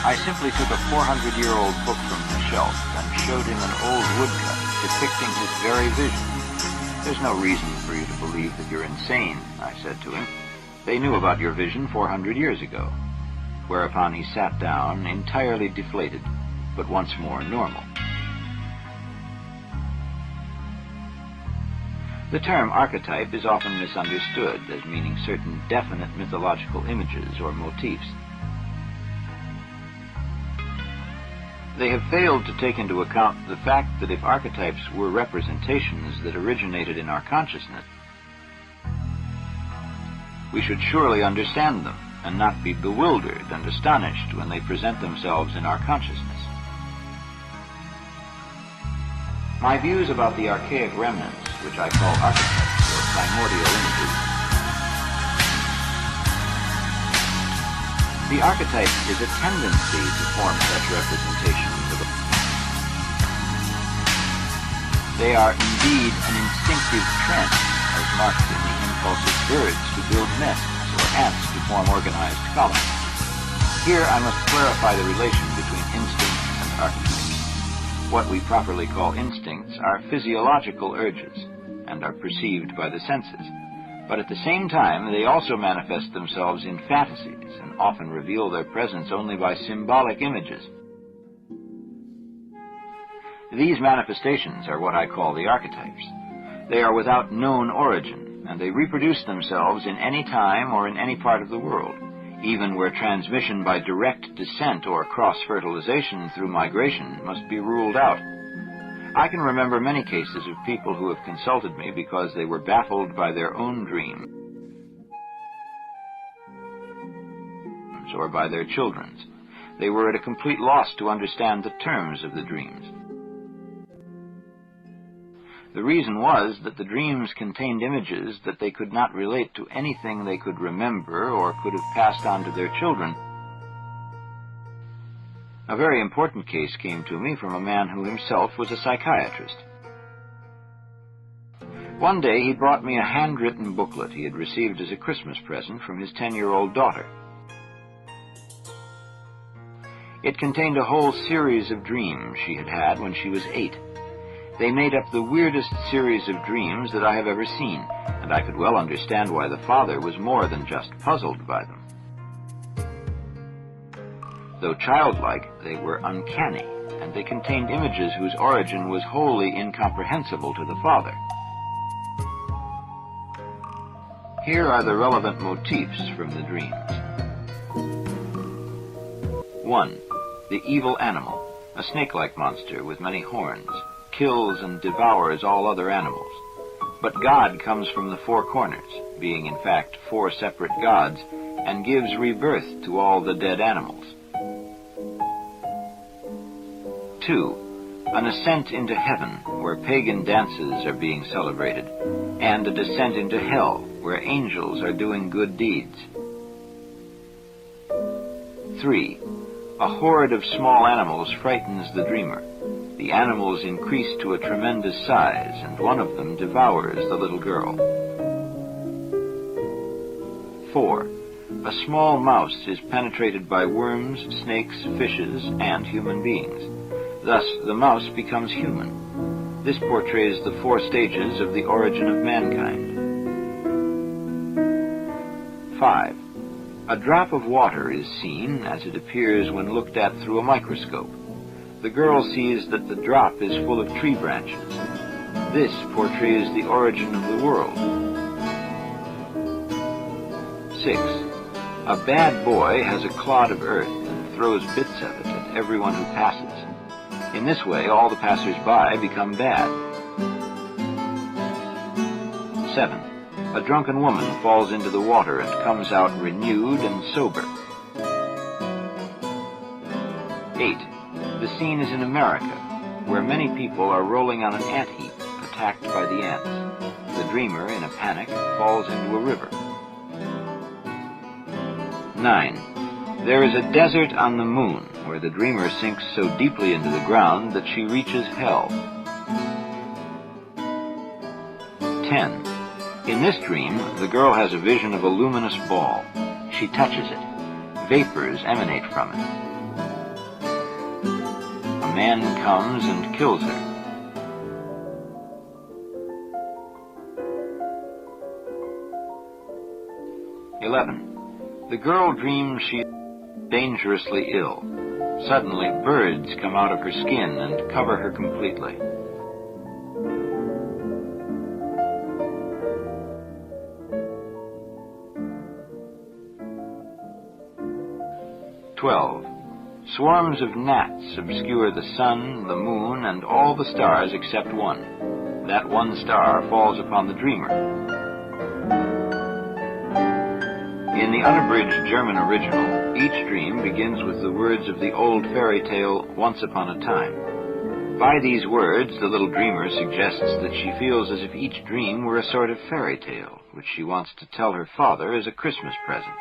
I simply took a 400-year-old book from the shelf and showed him an old woodcut depicting his very vision. "There's no reason for you to believe that you're insane," I said to him. "They knew about your vision 400 years ago." Whereupon he sat down, entirely deflated, but once more normal. The term archetype is often misunderstood as meaning certain definite mythological images or motifs. They have failed to take into account the fact that if archetypes were representations that originated in our consciousness, we should surely understand them and not be bewildered and astonished when they present themselves in our consciousness. My views about the archaic remnants, which I call archetypes or primordial images. The archetype is a tendency to form such representations of a... They are indeed an instinctive trend, as marked in the impulse of birds to build nests or ants to form organized colonies. Here I must clarify the relation between instincts and archetypes. What we properly call instincts are physiological urges and are perceived by the senses. But at the same time, they also manifest themselves in fantasies and often reveal their presence only by symbolic images. These manifestations are what I call the archetypes. They are without known origin, and they reproduce themselves in any time or in any part of the world, even where transmission by direct descent or cross-fertilization through migration must be ruled out. I can remember many cases of people who have consulted me because they were baffled by their own dreams or by their children's. They were at a complete loss to understand the terms of the dreams. The reason was that the dreams contained images that they could not relate to anything they could remember or could have passed on to their children. A very important case came to me from a man who himself was a psychiatrist. One day he brought me a handwritten booklet he had received as a Christmas present from his 10-year-old daughter. It contained a whole series of dreams she had had when she was 8. They made up the weirdest series of dreams that I have ever seen, and I could well understand why the father was more than just puzzled by them. Though childlike, they were uncanny, and they contained images whose origin was wholly incomprehensible to the father. Here are the relevant motifs from the dreams. 1. The evil animal, a snake-like monster with many horns, kills and devours all other animals. But God comes from the four corners, being in fact 4 separate gods, and gives rebirth to all the dead animals. 2. An ascent into heaven, where pagan dances are being celebrated, and a descent into hell, where angels are doing good deeds. 3. A horde of small animals frightens the dreamer. The animals increase to a tremendous size, and one of them devours the little girl. 4. A small mouse is penetrated by worms, snakes, fishes, and human beings. Thus, the mouse becomes human. This portrays the 4 stages of the origin of mankind. 5. A drop of water is seen as it appears when looked at through a microscope. The girl sees that the drop is full of tree branches. This portrays the origin of the world. 6. A bad boy has a clod of earth and throws bits of it at everyone who passes. In this way, all the passers-by become bad. 7. A drunken woman falls into the water and comes out renewed and sober. 8. The scene is in America, where many people are rolling on an ant heap, attacked by the ants. The dreamer, in a panic, falls into a river. 9. There is a desert on the moon, where the dreamer sinks so deeply into the ground that she reaches hell. 10. In this dream, the girl has a vision of a luminous ball. She touches it. Vapors emanate from it. a man comes and kills her. The girl dreams she is dangerously ill. Suddenly, birds come out of her skin and cover her completely. 12. Swarms of gnats obscure the sun, the moon, and all the stars except one. That one star falls upon the dreamer. In the unabridged German original, each dream begins with the words of the old fairy tale, Once Upon a Time. By these words, the little dreamer suggests that she feels as if each dream were a sort of fairy tale, which she wants to tell her father as a Christmas present.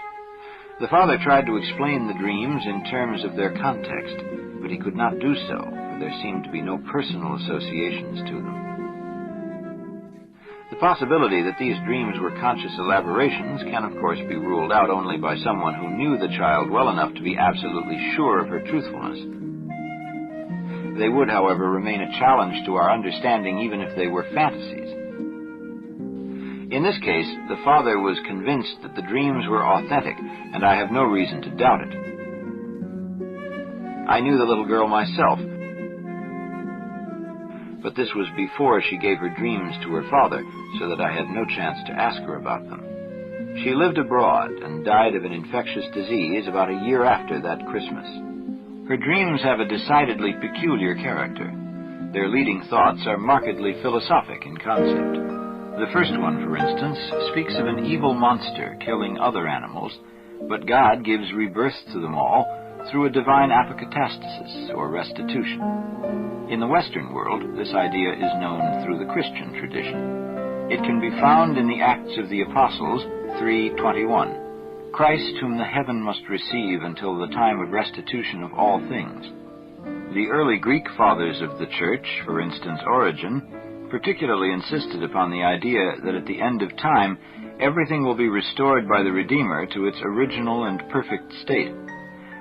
The father tried to explain the dreams in terms of their context, but he could not do so, for there seemed to be no personal associations to them. The possibility that these dreams were conscious elaborations can, of course, be ruled out only by someone who knew the child well enough to be absolutely sure of her truthfulness. They would, however, remain a challenge to our understanding even if they were fantasies. In this case, the father was convinced that the dreams were authentic, and I have no reason to doubt it. I knew the little girl myself, but this was before she gave her dreams to her father, so that I had no chance to ask her about them. She lived abroad and died of an infectious disease about a year after that Christmas. Her dreams have a decidedly peculiar character. Their leading thoughts are markedly philosophic in concept. The first one, for instance, speaks of an evil monster killing other animals, but God gives rebirth to them all through a divine apokatastasis, or restitution. In the Western world, this idea is known through the Christian tradition. It can be found in the Acts of the Apostles 3:21. Christ whom the heaven must receive until the time of restitution of all things. The early Greek fathers of the Church, for instance Origen, particularly insisted upon the idea that at the end of time, everything will be restored by the Redeemer to its original and perfect state.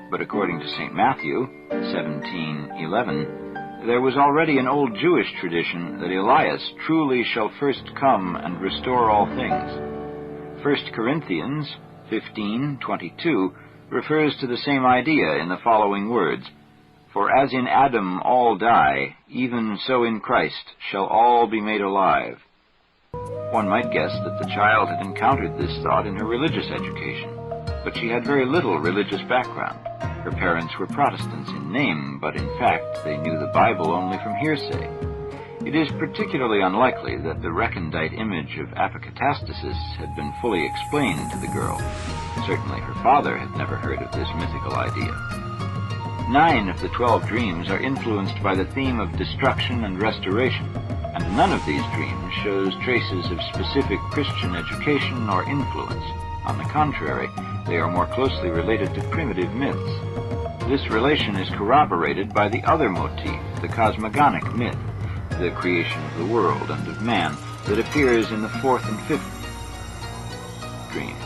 But according to St. Matthew 17:11, there was already an old Jewish tradition that Elias truly shall first come and restore all things. 1 Corinthians 15:22 refers to the same idea in the following words, For as in Adam all die, even so in Christ shall all be made alive. One might guess that the child had encountered this thought in her religious education, but she had very little religious background. Her parents were Protestants in name, but in fact they knew the Bible only from hearsay. It is particularly unlikely that the recondite image of apokatastasis had been fully explained to the girl. Certainly her father had never heard of this mythical idea. 9 of the 12 dreams are influenced by the theme of destruction and restoration, and none of these dreams shows traces of specific Christian education or influence. On the contrary, they are more closely related to primitive myths. This relation is corroborated by the other motif, the cosmogonic myth, the creation of the world and of man, that appears in the 4th and 5th dreams.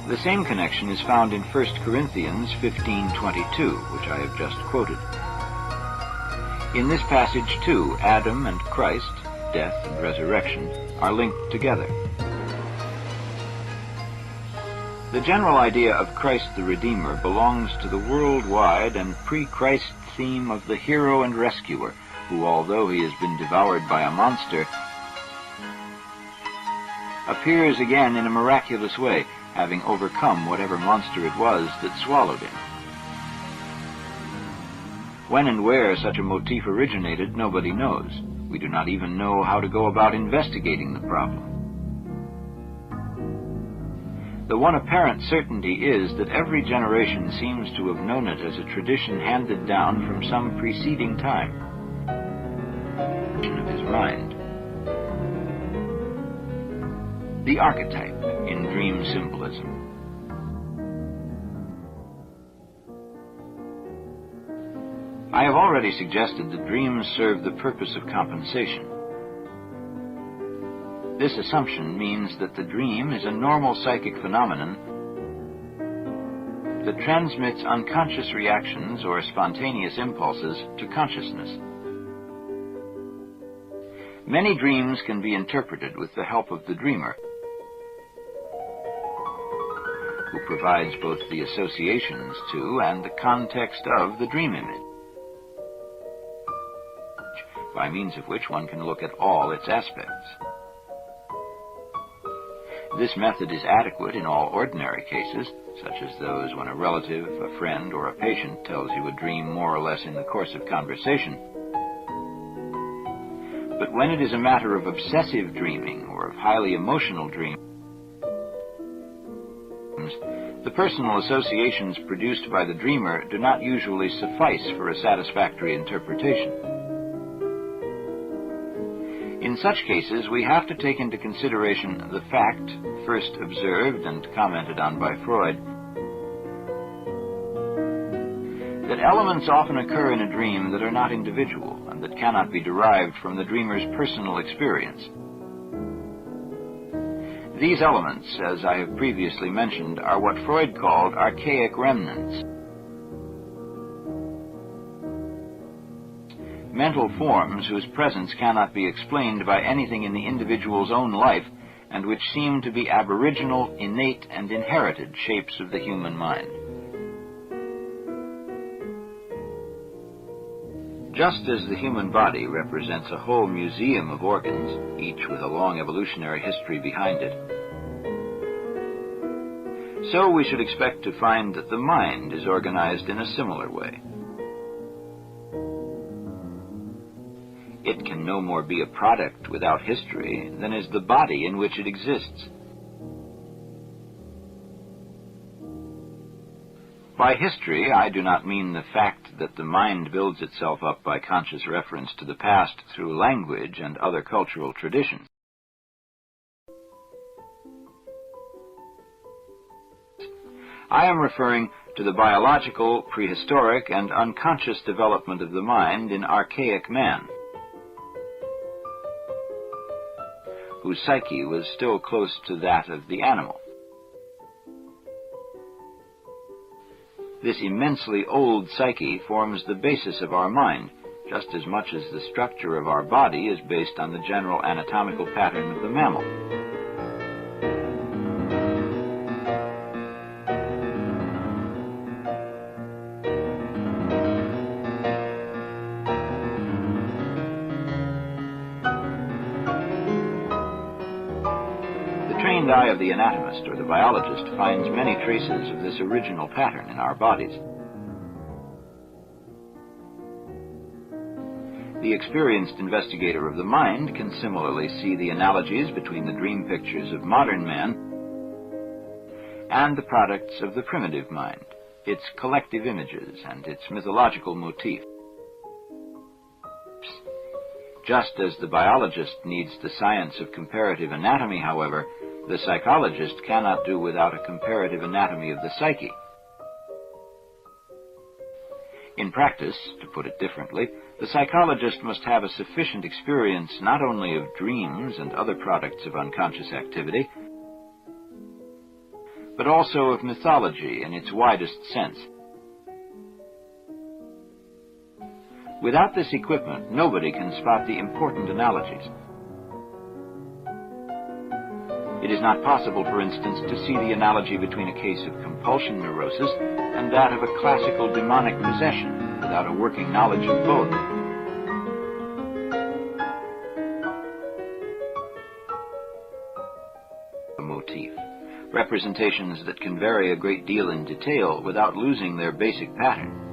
The same connection is found in 1 Corinthians 15:22, which I have just quoted. In this passage, too, Adam and Christ, death and resurrection, are linked together. The general idea of Christ the Redeemer belongs to the worldwide and pre-Christ theme of the hero and rescuer, who, although he has been devoured by a monster, appears again in a miraculous way, having overcome whatever monster it was that swallowed him. When and where such a motif originated, nobody knows. We do not even know how to go about investigating the problem. The one apparent certainty is that every generation seems to have known it as a tradition handed down from some preceding time of his mind. The archetype in dream symbolism. I have already suggested that dreams serve the purpose of compensation. This assumption means that the dream is a normal psychic phenomenon that transmits unconscious reactions or spontaneous impulses to consciousness. Many dreams can be interpreted with the help of the dreamer, who provides both the associations to and the context of the dream image, by means of which one can look at all its aspects. This method is adequate in all ordinary cases, such as those when a relative, a friend, or a patient tells you a dream more or less in the course of conversation. But when it is a matter of obsessive dreaming or of highly emotional dreams, the personal associations produced by the dreamer do not usually suffice for a satisfactory interpretation. In such cases, we have to take into consideration the fact, first observed and commented on by Freud, that elements often occur in a dream that are not individual and that cannot be derived from the dreamer's personal experience. These elements, as I have previously mentioned, are what Freud called archaic remnants, mental forms whose presence cannot be explained by anything in the individual's own life and which seem to be aboriginal, innate, and inherited shapes of the human mind. Just as the human body represents a whole museum of organs, each with a long evolutionary history behind it, so we should expect to find that the mind is organized in a similar way. It can no more be a product without history than is the body in which it exists. By history, I do not mean the fact that the mind builds itself up by conscious reference to the past through language and other cultural traditions. I am referring to the biological, prehistoric, and unconscious development of the mind in archaic man, whose psyche was still close to that of the animal. This immensely old psyche forms the basis of our mind, just as much as the structure of our body is based on the general anatomical pattern of the mammal. The trained eye of the anatomist or the biologist finds many traces of this original pattern in our bodies. The experienced investigator of the mind can similarly see the analogies between the dream pictures of modern man and the products of the primitive mind, its collective images and its mythological motif. Just as the biologist needs the science of comparative anatomy, however, the psychologist cannot do without a comparative anatomy of the psyche. In practice, to put it differently, the psychologist must have a sufficient experience not only of dreams and other products of unconscious activity, but also of mythology in its widest sense. Without this equipment, nobody can spot the important analogies. It is not possible, for instance, to see the analogy between a case of compulsion neurosis and that of a classical demonic possession without a working knowledge of both. A motif. Representations that can vary a great deal in detail without losing their basic pattern.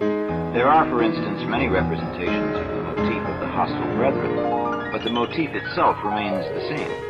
There are, for instance, many representations of the motif of the hostile brethren, but the motif itself remains the same.